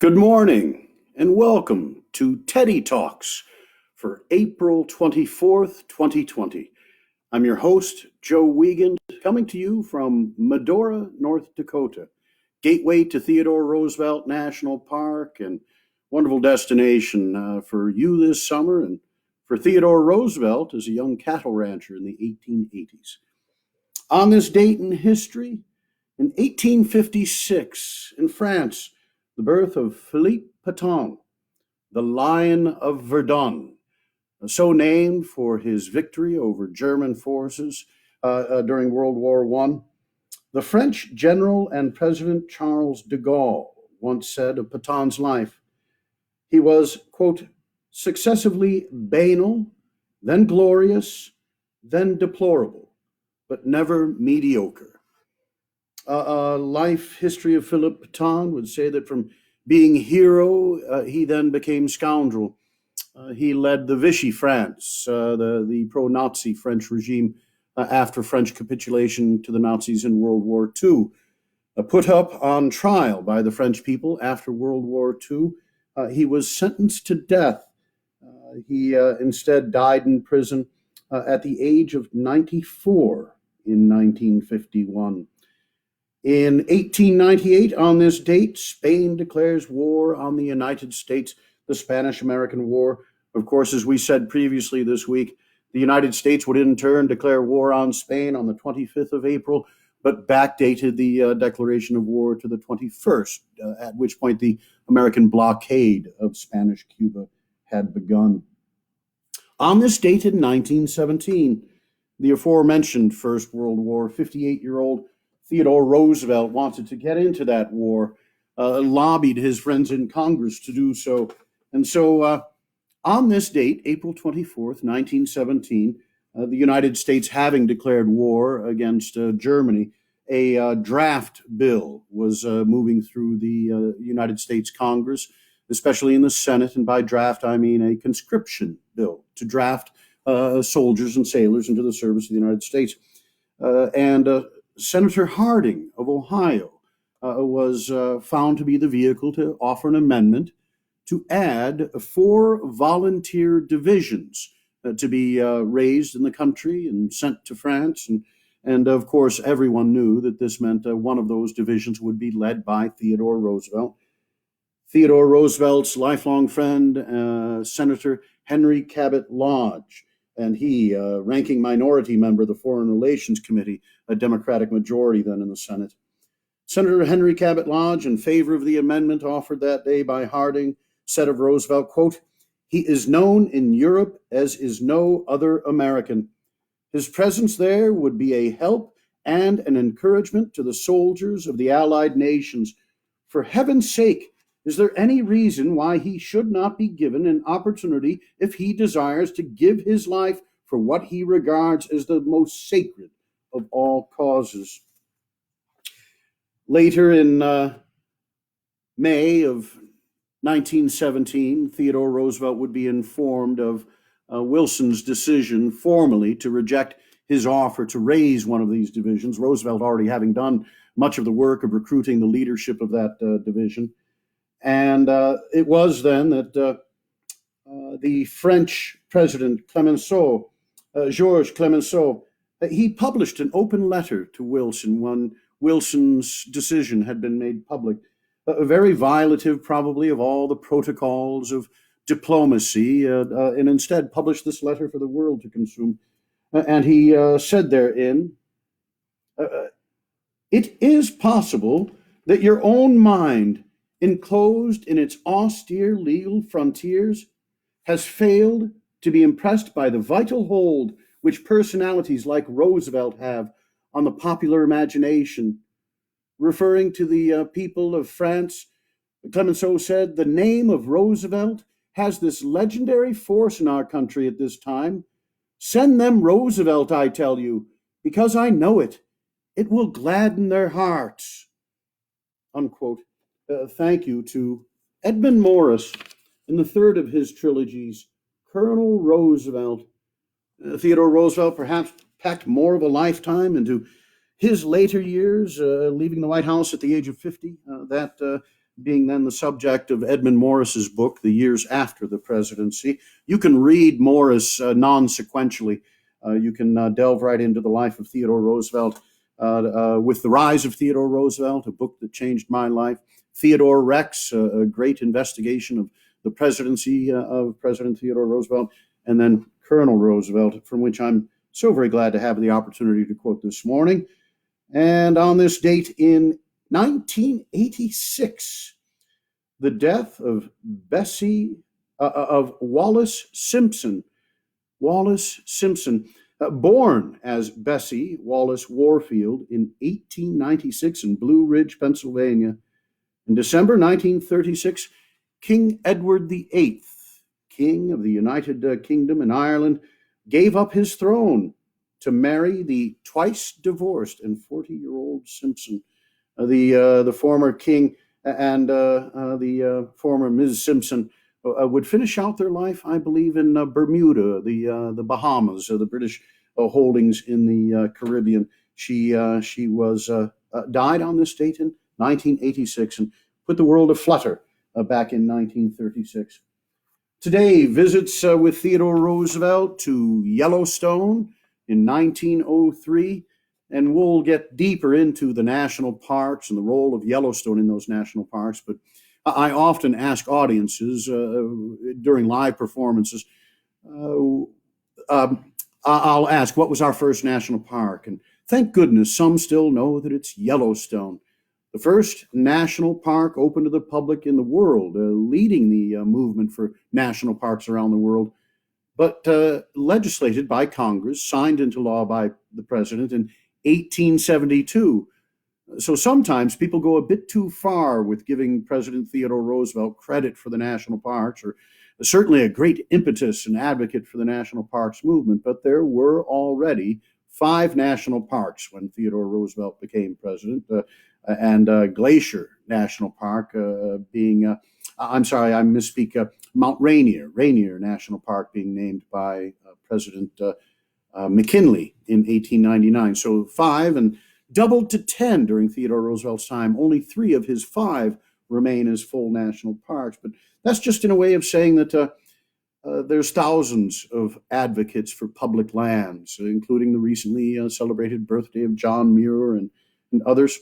Good morning and welcome to Teddy Talks for April 24th, 2020. I'm your host, Joe Wiegand, coming to you from Medora, North Dakota, gateway to Theodore Roosevelt National Park and wonderful destination for you this summer and for Theodore Roosevelt as a young cattle rancher in the 1880s. On this date in history, in 1856, in France, the birth of Philippe Pétain, the Lion of Verdun, so named for his victory over German forces during World War I. The French general and President Charles de Gaulle once said of Pétain's life, he was, quote, successively banal, then glorious, then deplorable, but never mediocre. Life history of Philippe Pétain would say that from being hero, he then became scoundrel. He led the Vichy France, the pro-Nazi French regime after French capitulation to the Nazis in World War II. Put up on trial by the French people after World War II, he was sentenced to death. He instead died in prison at the age of 94 in 1951. In 1898, on this date, Spain declares war on the United States, the Spanish-American War. Of course, as we said previously this week, the United States would in turn declare war on Spain on the 25th of April, but backdated the declaration of war to the 21st, at which point the American blockade of Spanish Cuba had begun. On this date in 1917, the aforementioned First World War, 58-year-old Theodore Roosevelt wanted to get into that war, lobbied his friends in Congress to do so. And so on this date, April 24th, 1917, the United States having declared war against Germany, a draft bill was moving through the United States Congress, especially in the Senate. And by draft, I mean a conscription bill to draft soldiers and sailors into the service of the United States. Senator Harding of Ohio was found to be the vehicle to offer an amendment to add 4 volunteer divisions to be raised in the country and sent to France. And of course, everyone knew that this meant one of those divisions would be led by Theodore Roosevelt. Theodore Roosevelt's lifelong friend, Senator Henry Cabot Lodge, and he, ranking minority member of the Foreign Relations Committee, a Democratic majority then in the Senate. Senator Henry Cabot Lodge, in favor of the amendment offered that day by Harding, said of Roosevelt, quote, he is known in Europe as is no other American. His presence there would be a help and an encouragement to the soldiers of the Allied nations. For heaven's sake, is there any reason why he should not be given an opportunity if he desires to give his life for what he regards as the most sacred of all causes? Later in May of 1917, Theodore Roosevelt would be informed of Wilson's decision formally to reject his offer to raise one of these divisions, Roosevelt already having done much of the work of recruiting the leadership of that division. And it was then that the French president, Clemenceau, Georges Clemenceau, he published an open letter to Wilson when Wilson's decision had been made public, very violative probably of all the protocols of diplomacy, and instead published this letter for the world to consume. And he said therein, it is possible that your own mind, enclosed in its austere legal frontiers, has failed to be impressed by the vital hold which personalities like Roosevelt have on the popular imagination. Referring to the people of France, Clemenceau said, the name of Roosevelt has this legendary force in our country at this time. Send them Roosevelt, I tell you, because I know it. It will gladden their hearts. Unquote. Thank you to Edmund Morris in the third of his trilogies, Colonel Roosevelt. Theodore Roosevelt perhaps packed more of a lifetime into his later years, leaving the White House at the age of 50, that being then the subject of Edmund Morris's book, The Years After the Presidency. You can read Morris non-sequentially. You can delve right into the life of Theodore Roosevelt with The Rise of Theodore Roosevelt, a book that changed my life. Theodore Rex, a great investigation of the presidency of President Theodore Roosevelt, and then Colonel Roosevelt, from which I'm so very glad to have the opportunity to quote this morning. And on this date in 1986, the death of Wallace Simpson. Wallace Simpson, born as Bessie Wallace Warfield in 1896 in Blue Ridge, Pennsylvania. In December 1936, King Edward VIII, King of the United Kingdom and Ireland, gave up his throne to marry the twice-divorced and 40-year-old Simpson. The former king and the former Ms. Simpson would finish out their life, I believe, in Bermuda, the Bahamas, the British holdings in the Caribbean. She was died on this date in 1986 and put the world aflutter back in 1936. Today, visits with Theodore Roosevelt to Yellowstone in 1903, and we'll get deeper into the national parks and the role of Yellowstone in those national parks. But I often ask audiences during live performances, I'll ask, what was our first national park? And thank goodness some still know that it's Yellowstone, the first national park open to the public in the world, leading the movement for national parks around the world, but legislated by Congress, signed into law by the president in 1872. So sometimes people go a bit too far with giving President Theodore Roosevelt credit for the national parks, or certainly a great impetus and advocate for the national parks movement. But there were already 5 national parks when Theodore Roosevelt became president, and Glacier National Park being, I'm sorry, I misspeak, Mount Rainier National Park being named by President McKinley in 1899. So 5, and doubled to 10 during Theodore Roosevelt's time. Only 3 of his 5 remain as full national parks. But that's just in a way of saying that there's thousands of advocates for public lands, including the recently celebrated birthday of John Muir and others.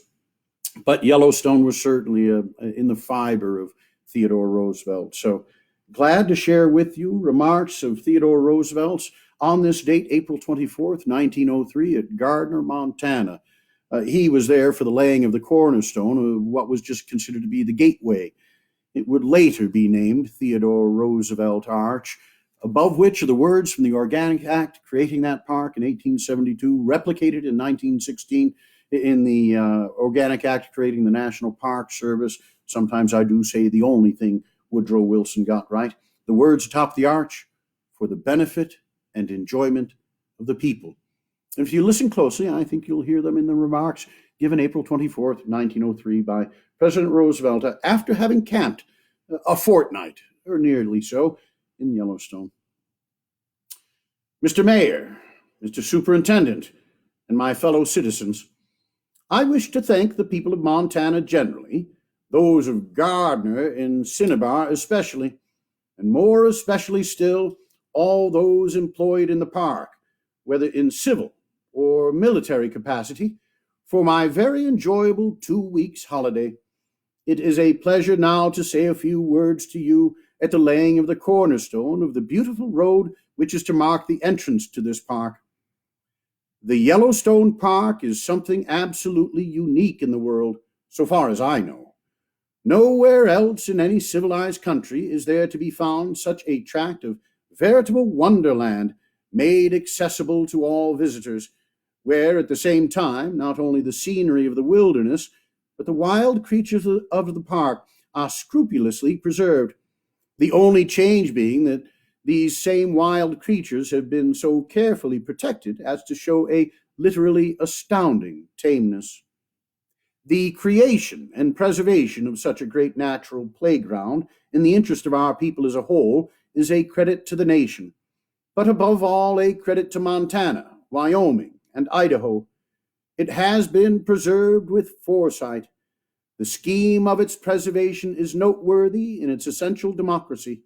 But Yellowstone was certainly in the fiber of Theodore Roosevelt. So glad to share with you remarks of Theodore Roosevelt's on this date, April 24th, 1903, at Gardiner, Montana. He was there for the laying of the cornerstone of what was just considered to be the gateway. It would later be named Theodore Roosevelt Arch, above which are the words from the Organic Act creating that park in 1872, replicated in 1916 in the Organic Act creating the National Park Service. Sometimes I do say the only thing Woodrow Wilson got right. The words atop the arch, for the benefit and enjoyment of the people. And if you listen closely, I think you'll hear them in the remarks given April 24th, 1903 by President Roosevelt after having camped a fortnight, or nearly so, in Yellowstone. Mr. Mayor, Mr. Superintendent, and my fellow citizens, I wish to thank the people of Montana generally, those of Gardiner and Cinnabar especially, and more especially still, all those employed in the park, whether in civil or military capacity, for my very enjoyable 2 weeks holiday. It is a pleasure now to say a few words to you at the laying of the cornerstone of the beautiful road which is to mark the entrance to this park. The Yellowstone Park is something absolutely unique in the world, so far as I know. Nowhere else in any civilized country is there to be found such a tract of veritable wonderland made accessible to all visitors, where at the same time not only the scenery of the wilderness, but the wild creatures of the park are scrupulously preserved, the only change being that these same wild creatures have been so carefully protected as to show a literally astounding tameness. The creation and preservation of such a great natural playground in the interest of our people as a whole is a credit to the nation, but above all a credit to Montana, Wyoming, and Idaho. It has been preserved with foresight. The scheme of its preservation is noteworthy in its essential democracy.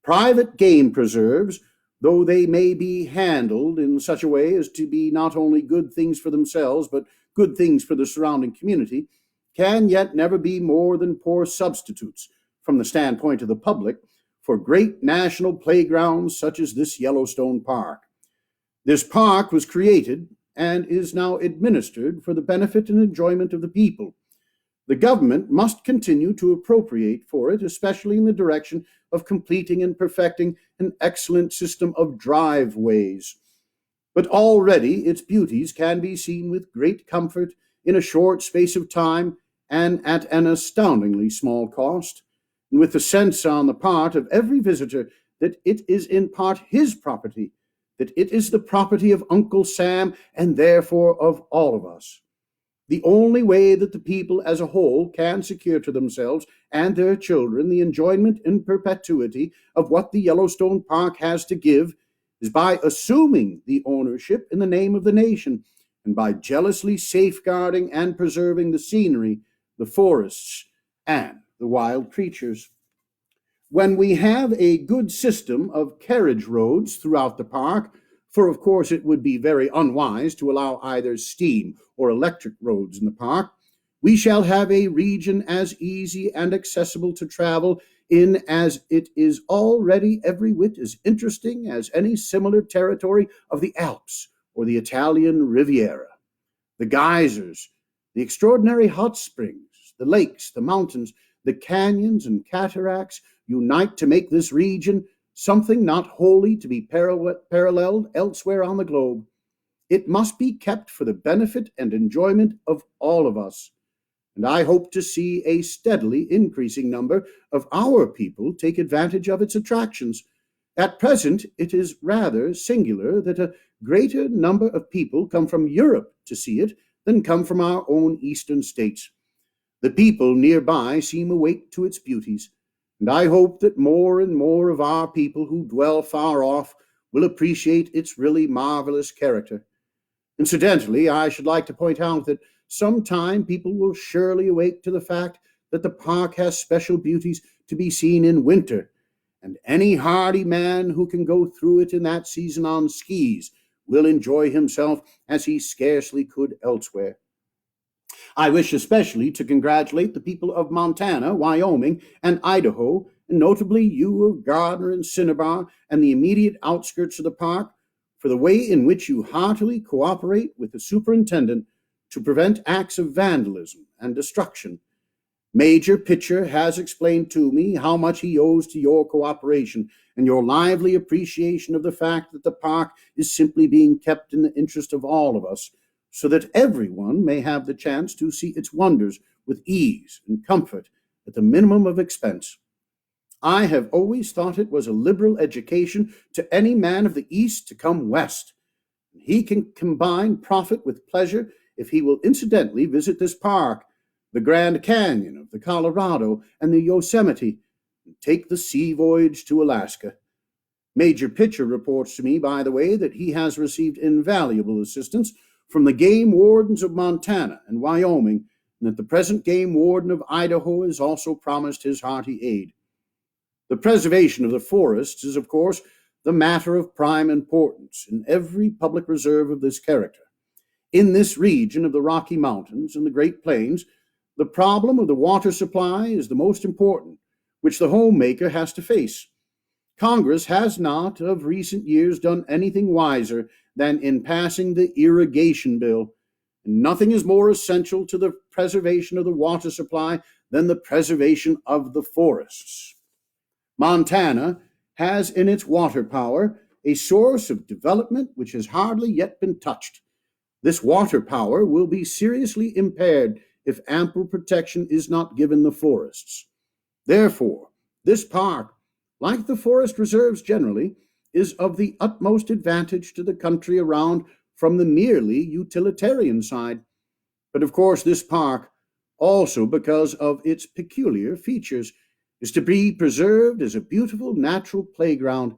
Private game preserves, though they may be handled in such a way as to be not only good things for themselves, but good things for the surrounding community, can yet never be more than poor substitutes, from the standpoint of the public, for great national playgrounds such as this Yellowstone Park. This park was created and is now administered for the benefit and enjoyment of the people. The government must continue to appropriate for it, especially in the direction of completing and perfecting an excellent system of driveways. But already its beauties can be seen with great comfort in a short space of time and at an astoundingly small cost, and with the sense on the part of every visitor that it is in part his property, that it is the property of Uncle Sam and therefore of all of us. The only way that the people as a whole can secure to themselves and their children the enjoyment in perpetuity of what the Yellowstone Park has to give is by assuming the ownership in the name of the nation and by jealously safeguarding and preserving the scenery, the forests, and the wild creatures. When we have a good system of carriage roads throughout the park, for of course it would be very unwise to allow either steam or electric roads in the park, we shall have a region as easy and accessible to travel in as it is already every whit as interesting as any similar territory of the Alps or the Italian Riviera. The geysers, the extraordinary hot springs, the lakes, the mountains, the canyons and cataracts unite to make this region something not wholly to be paralleled elsewhere on the globe. It must be kept for the benefit and enjoyment of all of us, and I hope to see a steadily increasing number of our people take advantage of its attractions. At present, it is rather singular that a greater number of people come from Europe to see it than come from our own eastern states. The people nearby seem awake to its beauties, and I hope that more and more of our people who dwell far off will appreciate its really marvelous character. Incidentally, I should like to point out that sometime people will surely awake to the fact that the park has special beauties to be seen in winter, and any hardy man who can go through it in that season on skis will enjoy himself as he scarcely could elsewhere. I wish especially to congratulate the people of Montana, Wyoming, and Idaho, and notably you of Gardiner and Cinnabar and the immediate outskirts of the park, for the way in which you heartily cooperate with the superintendent to prevent acts of vandalism and destruction. Major Pitcher has explained to me how much he owes to your cooperation and your lively appreciation of the fact that the park is simply being kept in the interest of all of us, so that everyone may have the chance to see its wonders with ease and comfort at the minimum of expense. I have always thought it was a liberal education to any man of the East to come West. He can combine profit with pleasure if he will incidentally visit this park, the Grand Canyon of the Colorado, and the Yosemite, and take the sea voyage to Alaska. Major Pitcher reports to me, by the way, that he has received invaluable assistance from the game wardens of Montana and Wyoming, and that the present game warden of Idaho has also promised his hearty aid. The preservation of the forests is, of course, the matter of prime importance in every public reserve of this character. In this region of the Rocky Mountains and the Great Plains, the problem of the water supply is the most important, which the homemaker has to face. Congress has not, of recent years, done anything wiser than in passing the irrigation bill, and nothing is more essential to the preservation of the water supply than the preservation of the forests. Montana has in its water power a source of development which has hardly yet been touched. This water power will be seriously impaired if ample protection is not given the forests. Therefore, this park, like the forest reserves generally, is of the utmost advantage to the country around from the merely utilitarian side. But of course, this park, also because of its peculiar features, is to be preserved as a beautiful natural playground.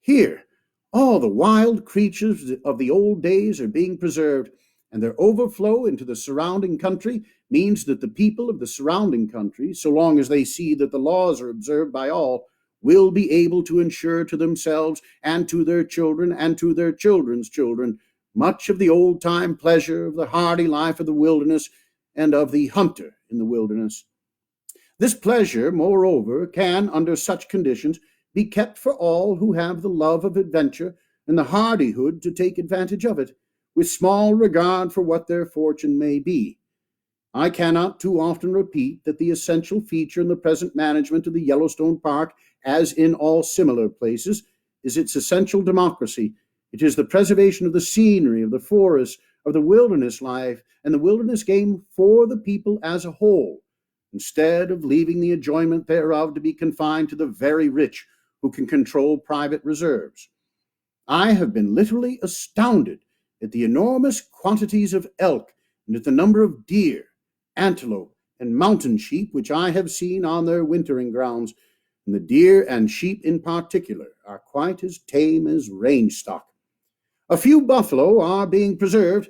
Here, all the wild creatures of the old days are being preserved, and their overflow into the surrounding country means that the people of the surrounding country, so long as they see that the laws are observed by all, will be able to ensure to themselves and to their children and to their children's children much of the old-time pleasure of the hardy life of the wilderness and of the hunter in the wilderness. This pleasure, moreover, can, under such conditions, be kept for all who have the love of adventure and the hardihood to take advantage of it, with small regard for what their fortune may be. I cannot too often repeat that the essential feature in the present management of the Yellowstone Park, as in all similar places, is its essential democracy. It is the preservation of the scenery, of the forest, of the wilderness life, and the wilderness game for the people as a whole, instead of leaving the enjoyment thereof to be confined to the very rich who can control private reserves. I have been literally astounded at the enormous quantities of elk and at the number of deer, antelope, and mountain sheep which I have seen on their wintering grounds, and the deer and sheep in particular are quite as tame as range stock. A few buffalo are being preserved.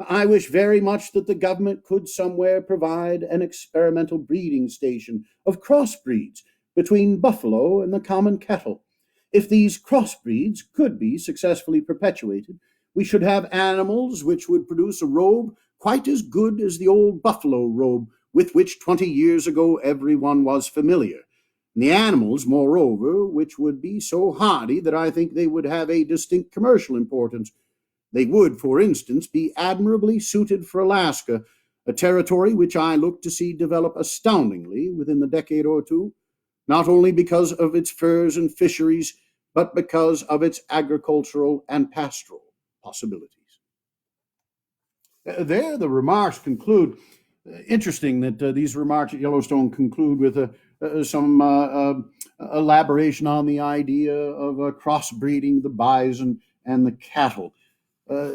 I wish very much that the government could somewhere provide an experimental breeding station of crossbreeds between buffalo and the common cattle. If these crossbreeds could be successfully perpetuated, we should have animals which would produce a robe quite as good as the old buffalo robe with which 20 years ago everyone was familiar. And the animals, moreover, which would be so hardy that I think they would have a distinct commercial importance. They would, for instance, be admirably suited for Alaska, a territory which I look to see develop astoundingly within the decade or two, not only because of its furs and fisheries, but because of its agricultural and pastoral possibilities. There, the remarks conclude. Interesting that these remarks at Yellowstone conclude with some elaboration on the idea of crossbreeding the bison and the cattle.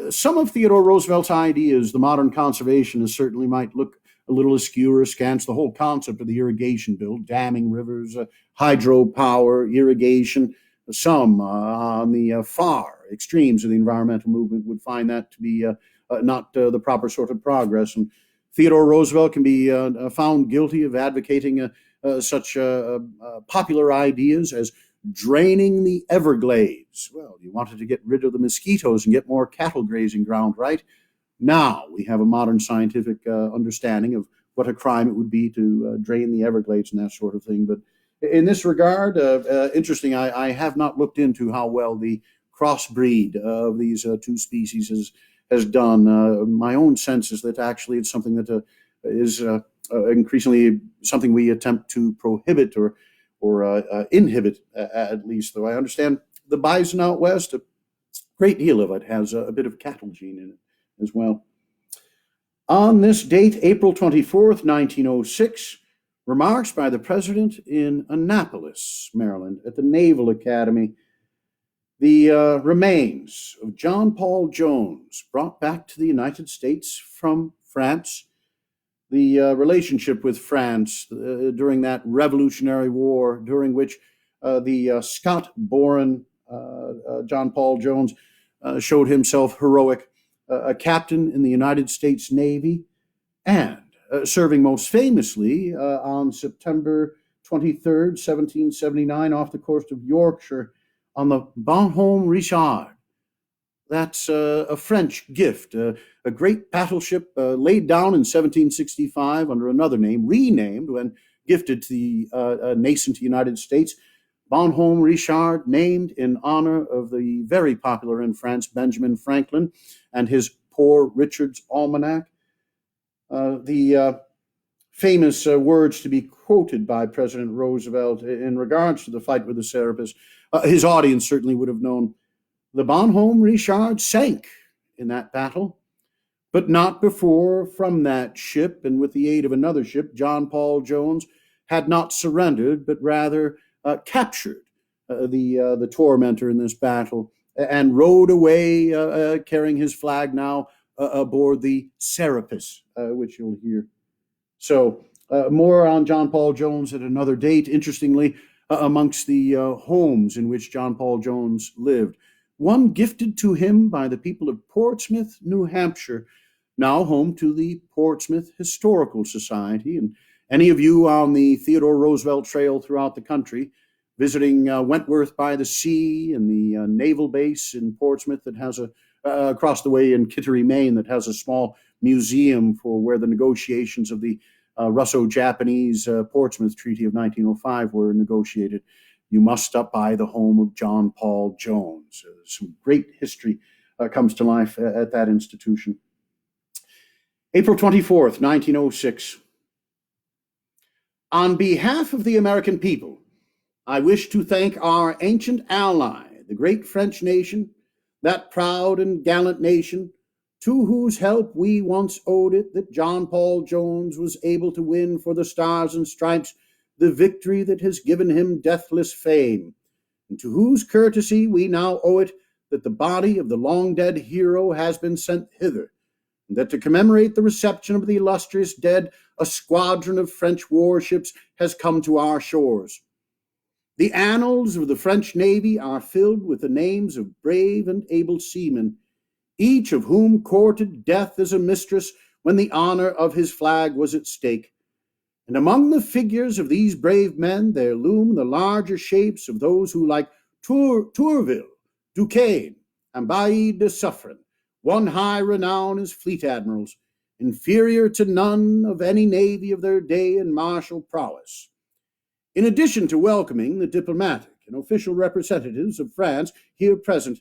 Some of Theodore Roosevelt's ideas, the modern conservationists certainly might look a little askew or askance. The whole concept of the irrigation bill, damming rivers, hydropower, irrigation. Some on the far extremes of the environmental movement would find that to be not the proper sort of progress. And Theodore Roosevelt can be found guilty of advocating such popular ideas as draining the Everglades. Well, you wanted to get rid of the mosquitoes and get more cattle grazing ground, right? Now we have a modern scientific understanding of what a crime it would be to drain the Everglades and that sort of thing. But in this regard, interesting, I have not looked into how well the crossbreed of these two species has done. My own sense is that actually it's something that is increasingly something we attempt to prohibit or inhibit, at least, though I understand the bison out west, a great deal of it has a bit of cattle gene in it as well. On this date, April 24th, 1906, remarks by the president in Annapolis, Maryland, at the Naval Academy. The remains of John Paul Jones, brought back to the United States from France. The relationship with France during that Revolutionary War, during which the Scott-born John Paul Jones showed himself heroic, a captain in the United States Navy, and serving most famously on September 23rd, 1779, off the coast of Yorkshire, on the Bonhomme Richard. That's a French gift, a great battleship laid down in 1765 under another name, renamed when gifted to the nascent United States. Bonhomme Richard, named in honor of the very popular in France Benjamin Franklin and his Poor Richard's Almanac. The famous words to be quoted by President Roosevelt in regards to the fight with the Serapis, his audience certainly would have known. The Bonhomme Richard sank in that battle, but not before from that ship, and with the aid of another ship, John Paul Jones had not surrendered, but rather captured the tormentor in this battle and rowed away carrying his flag now aboard the Serapis, which you'll hear. So more on John Paul Jones at another date. Interestingly, amongst the homes in which John Paul Jones lived, one gifted to him by the people of Portsmouth, New Hampshire, now home to the Portsmouth Historical Society. And any of you on the Theodore Roosevelt Trail throughout the country, visiting Wentworth by the Sea and the naval base in Portsmouth that has across the way in Kittery, Maine, that has a small museum for where the negotiations of the Russo-Japanese Portsmouth Treaty of 1905 were negotiated. You must stop by the home of John Paul Jones. Some great history comes to life at that institution. April 24th, 1906. On behalf of the American people, I wish to thank our ancient ally, the great French nation, that proud and gallant nation, to whose help we once owed it that John Paul Jones was able to win for the Stars and Stripes the victory that has given him deathless fame, and to whose courtesy we now owe it that the body of the long-dead hero has been sent hither, and that to commemorate the reception of the illustrious dead, a squadron of French warships has come to our shores. The annals of the French Navy are filled with the names of brave and able seamen, each of whom courted death as a mistress when the honor of his flag was at stake. And among the figures of these brave men there loom the larger shapes of those who, like Tourville, Duquesne, and Bailly de Suffren, won high renown as fleet admirals, inferior to none of any navy of their day in martial prowess. In addition to welcoming the diplomatic and official representatives of France here present,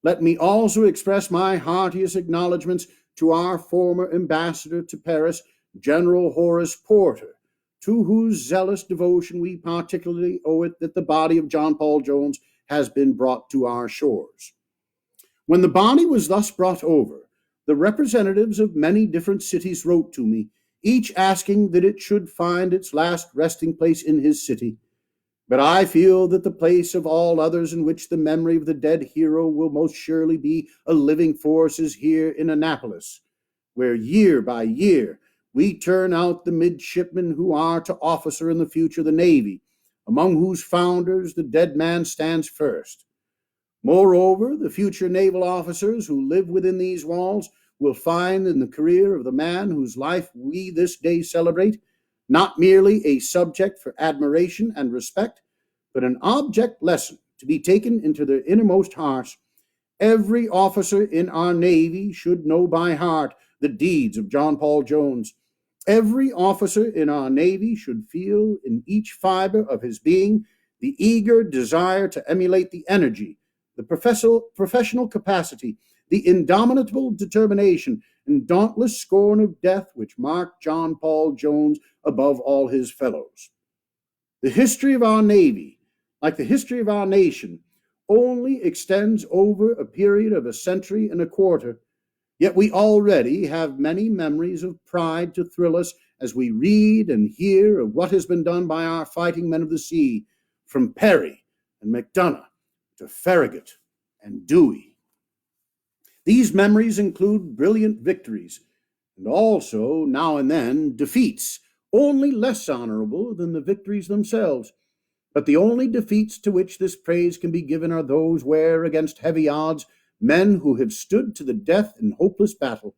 let me also express my heartiest acknowledgments to our former ambassador to Paris, General Horace Porter, to whose zealous devotion we particularly owe it that the body of John Paul Jones has been brought to our shores. When the body was thus brought over, the representatives of many different cities wrote to me, each asking that it should find its last resting place in his city. But I feel that the place of all others in which the memory of the dead hero will most surely be a living force is here in Annapolis, where year by year we turn out the midshipmen who are to officer in the future the Navy, among whose founders the dead man stands first. Moreover, the future naval officers who live within these walls will find in the career of the man whose life we this day celebrate not merely a subject for admiration and respect, but an object lesson to be taken into their innermost hearts. Every officer in our Navy should know by heart the deeds of John Paul Jones. Every officer in our Navy should feel in each fiber of his being the eager desire to emulate the energy, the professional capacity, the indomitable determination, and dauntless scorn of death which marked John Paul Jones above all his fellows. The history of our Navy, like the history of our nation, only extends over a period of a century and a quarter, yet we already have many memories of pride to thrill us as we read and hear of what has been done by our fighting men of the sea, from Perry and McDonough to Farragut and Dewey. These memories include brilliant victories, and also, now and then, defeats, only less honorable than the victories themselves. But the only defeats to which this praise can be given are those where, against heavy odds, men who have stood to the death in hopeless battle.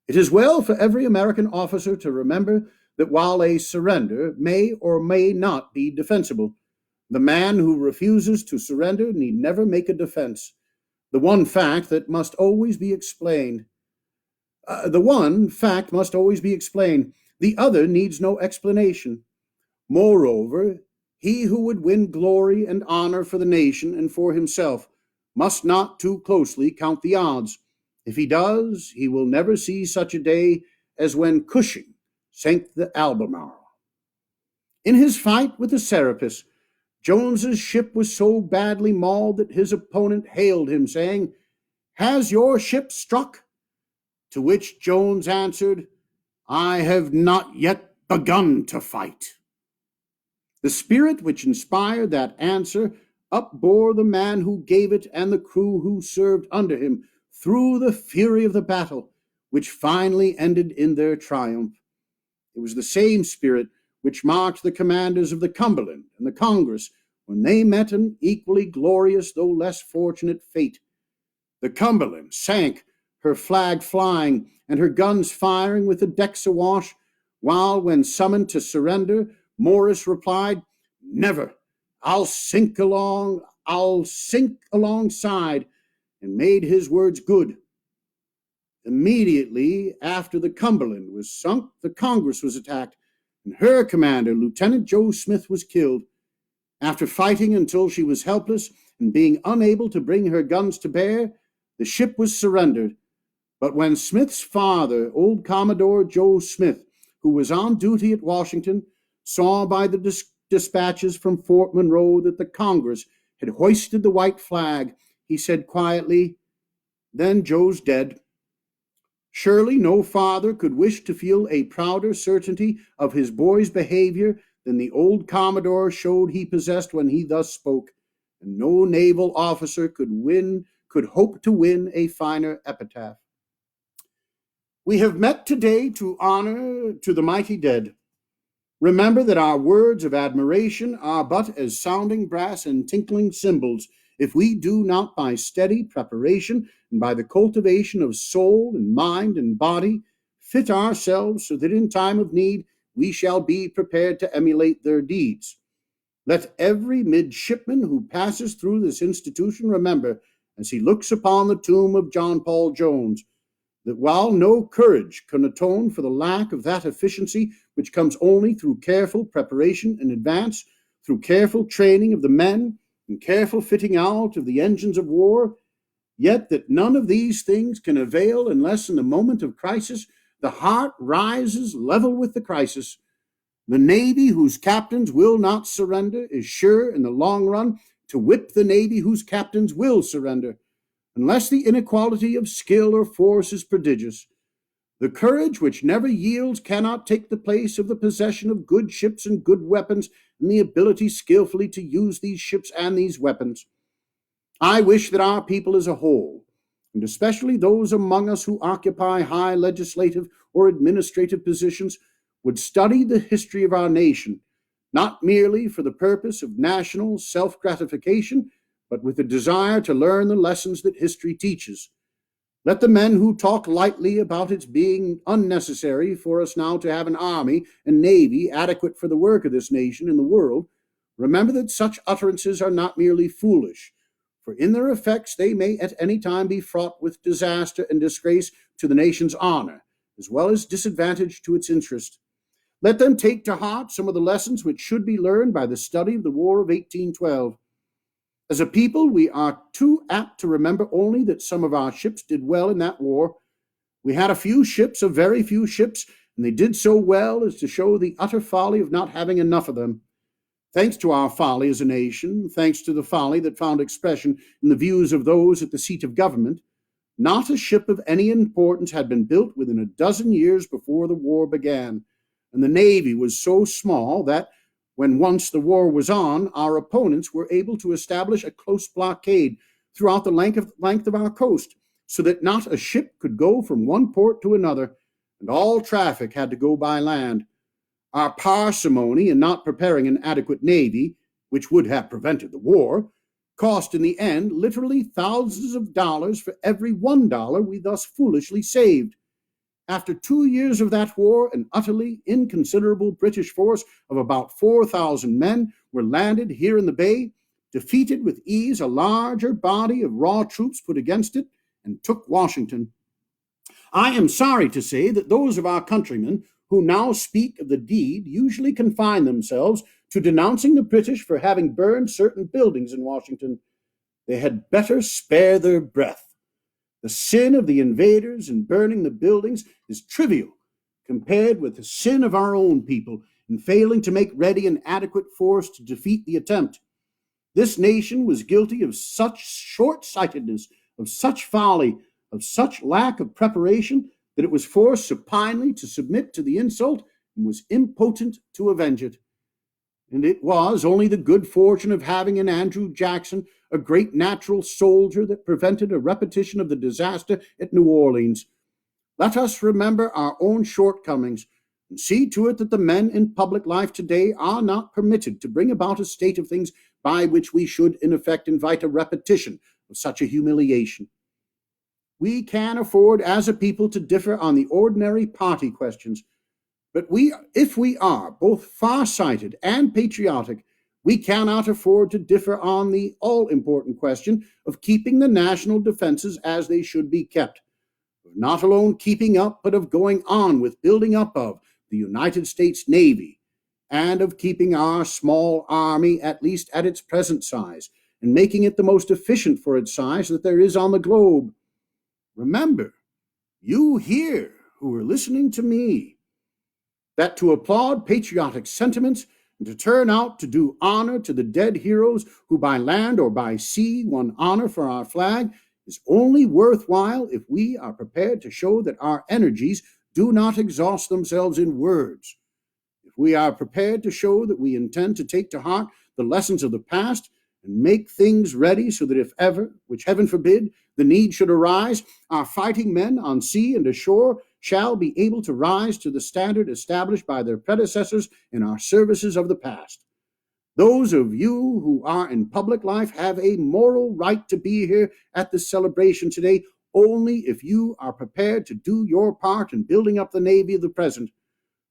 It is well for every American officer to remember that while a surrender may or may not be defensible, the man who refuses to surrender need never make a defense. The one fact must always be explained. The other needs no explanation. Moreover, he who would win glory and honor for the nation and for himself must not too closely count the odds. If he does, he will never see such a day as when Cushing sank the Albemarle. In his fight with the Serapis, Jones's ship was so badly mauled that his opponent hailed him, saying, "Has your ship struck?" To which Jones answered, "I have not yet begun to fight." The spirit which inspired that answer upbore the man who gave it and the crew who served under him through the fury of the battle, which finally ended in their triumph. It was the same spirit which marked the commanders of the Cumberland and the Congress when they met an equally glorious though less fortunate fate. The Cumberland sank her flag flying and her guns firing with the decks awash, while, when summoned to surrender, Morris replied, "Never! I'll sink alongside," and made his words good. Immediately after the Cumberland was sunk, the Congress was attacked, and her commander, Lieutenant Joe Smith, was killed. After fighting until she was helpless and being unable to bring her guns to bear, the ship was surrendered. But when Smith's father, old Commodore Joe Smith, who was on duty at Washington, saw by the dispatches from Fort Monroe that the Congress had hoisted the white flag, he said quietly, "Then Joe's dead." Surely no father could wish to feel a prouder certainty of his boy's behavior than the old Commodore showed he possessed when he thus spoke, and no naval officer could hope to win a finer epitaph. We have met today to honor to the mighty dead. Remember that our words of admiration are but as sounding brass and tinkling cymbals if we do not, by steady preparation and by the cultivation of soul and mind and body, fit ourselves so that in time of need we shall be prepared to emulate their deeds. Let every midshipman who passes through this institution remember, as he looks upon the tomb of John Paul Jones, that while no courage can atone for the lack of that efficiency which comes only through careful preparation in advance, through careful training of the men, and careful fitting out of the engines of war, yet that none of these things can avail unless in the moment of crisis the heart rises level with the crisis. The Navy whose captains will not surrender is sure in the long run to whip the Navy whose captains will surrender, unless the inequality of skill or force is prodigious. The courage which never yields cannot take the place of the possession of good ships and good weapons, and the ability skillfully to use these ships and these weapons. I wish that our people as a whole, and especially those among us who occupy high legislative or administrative positions, would study the history of our nation, not merely for the purpose of national self-gratification, but with a desire to learn the lessons that history teaches. Let the men who talk lightly about its being unnecessary for us now to have an army and navy adequate for the work of this nation in the world remember that such utterances are not merely foolish, for in their effects they may at any time be fraught with disaster and disgrace to the nation's honor, as well as disadvantage to its interest. Let them take to heart some of the lessons which should be learned by the study of the War of 1812. As a people, we are too apt to remember only that some of our ships did well in that war. We had a few ships, a very few ships, and they did so well as to show the utter folly of not having enough of them. Thanks to our folly as a nation, thanks to the folly that found expression in the views of those at the seat of government, not a ship of any importance had been built within a dozen years before the war began, and the Navy was so small that, when once the war was on, our opponents were able to establish a close blockade throughout the length of our coast, so that not a ship could go from one port to another, and all traffic had to go by land. Our parsimony in not preparing an adequate navy, which would have prevented the war, cost in the end literally thousands of dollars for every $1 we thus foolishly saved. After 2 years of that war, an utterly inconsiderable British force of about 4,000 men were landed here in the bay, defeated with ease a larger body of raw troops put against it, and took Washington. I am sorry to say that those of our countrymen who now speak of the deed usually confine themselves to denouncing the British for having burned certain buildings in Washington. They had better spare their breath. The sin of the invaders in burning the buildings is trivial compared with the sin of our own people in failing to make ready an adequate force to defeat the attempt. This nation was guilty of such short-sightedness, of such folly, of such lack of preparation, that it was forced supinely to submit to the insult and was impotent to avenge it. And it was only the good fortune of having in Andrew Jackson a great natural soldier that prevented a repetition of the disaster at New Orleans. Let us remember our own shortcomings and see to it that the men in public life today are not permitted to bring about a state of things by which we should in effect invite a repetition of such a humiliation. We can afford as a people to differ on the ordinary party questions, but if we are both far-sighted and patriotic, we cannot afford to differ on the all-important question of keeping the national defenses as they should be kept, of not alone keeping up, but of going on with building up of the United States Navy, and of keeping our small army at least at its present size, and making it the most efficient for its size that there is on the globe. Remember, you here who are listening to me, that to applaud patriotic sentiments and to turn out to do honor to the dead heroes who by land or by sea won honor for our flag is only worthwhile if we are prepared to show that our energies do not exhaust themselves in words. If we are prepared to show that we intend to take to heart the lessons of the past and make things ready so that if ever, which heaven forbid, the need should arise, our fighting men on sea and ashore shall be able to rise to the standard established by their predecessors in our services of the past. Those of you who are in public life have a moral right to be here at this celebration today only if you are prepared to do your part in building up the Navy of the present.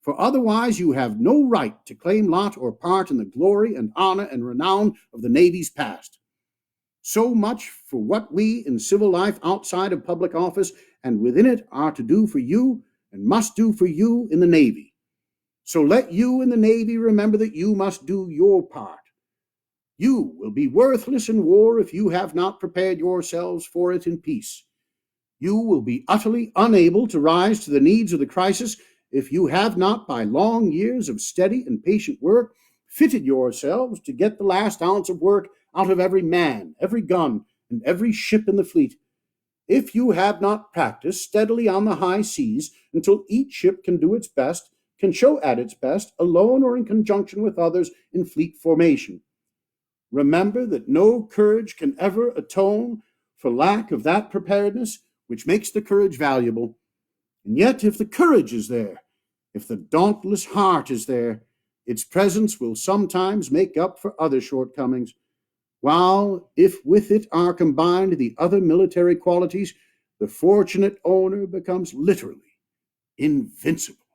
For otherwise you have no right to claim lot or part in the glory and honor and renown of the Navy's past. So much for what we in civil life outside of public office and within it are to do for you and must do for you in the Navy. So let you in the Navy remember that you must do your part. You will be worthless in war if you have not prepared yourselves for it in peace. You will be utterly unable to rise to the needs of the crisis if you have not, by long years of steady and patient work, fitted yourselves to get the last ounce of work out of every man, every gun, and every ship in the fleet. If you have not practiced steadily on the high seas until each ship can do its best, can show at its best, alone or in conjunction with others in fleet formation. Remember that no courage can ever atone for lack of that preparedness which makes the courage valuable. And yet, if the courage is there, if the dauntless heart is there, its presence will sometimes make up for other shortcomings, while if with it are combined the other military qualities, the fortunate owner becomes literally invincible.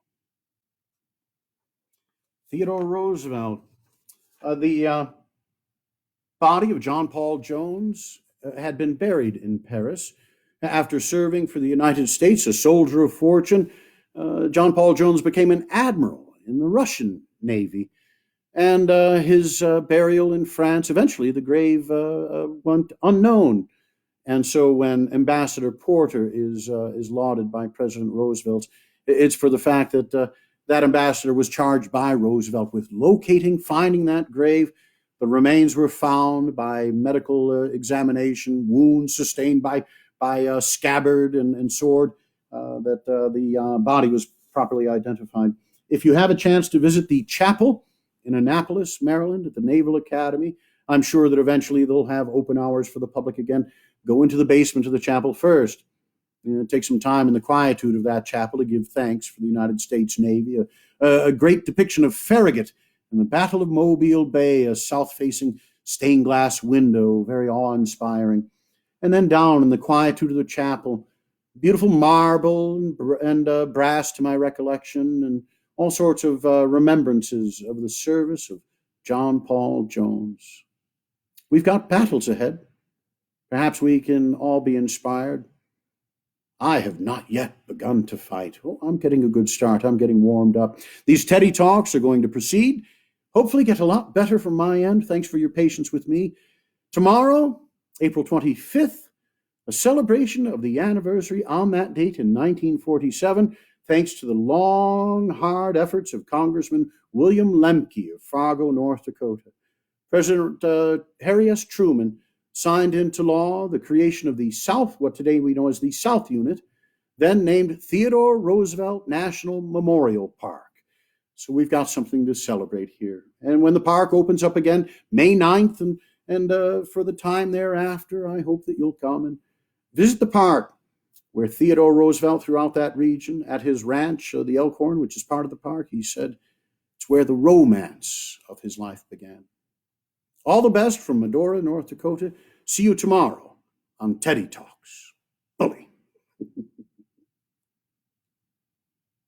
Theodore Roosevelt. The body of John Paul Jones had been buried in Paris. After serving for the United States, a soldier of fortune, John Paul Jones became an admiral in the Russian Navy. And his burial in France, eventually the grave went unknown. And so when Ambassador Porter is lauded by President Roosevelt, it's for the fact that that ambassador was charged by Roosevelt with locating, finding that grave. The remains were found by medical examination, wounds sustained by scabbard and sword, that the body was properly identified. If you have a chance to visit the chapel in Annapolis, Maryland, at the Naval Academy, I'm sure that eventually they'll have open hours for the public again. Go into the basement of the chapel first. Take some time in the quietude of that chapel to give thanks for the United States Navy. A great depiction of Farragut in the Battle of Mobile Bay, a south-facing stained glass window, very awe-inspiring. And then down in the quietude of the chapel, beautiful marble and brass to my recollection, and all sorts of remembrances of the service of John Paul Jones. We've got battles ahead. Perhaps we can all be inspired. I have not yet begun to fight. Oh, I'm getting a good start. I'm getting warmed up. These Teddy Talks are going to proceed. Hopefully get a lot better from my end. Thanks for your patience with me. Tomorrow, April 25th, a celebration of the anniversary on that date in 1947, thanks to the long, hard efforts of Congressman William Lemke of Fargo, North Dakota. President Harry S. Truman signed into law the creation of the South, what today we know as the South Unit, then named Theodore Roosevelt National Memorial Park. So we've got something to celebrate here. And when the park opens up again, May 9th, and for the time thereafter, I hope that you'll come and visit the park where Theodore Roosevelt, throughout that region, at his ranch, the Elkhorn, which is part of the park, he said, it's where the romance of his life began. All the best from Medora, North Dakota. See you tomorrow on Teddy Talks.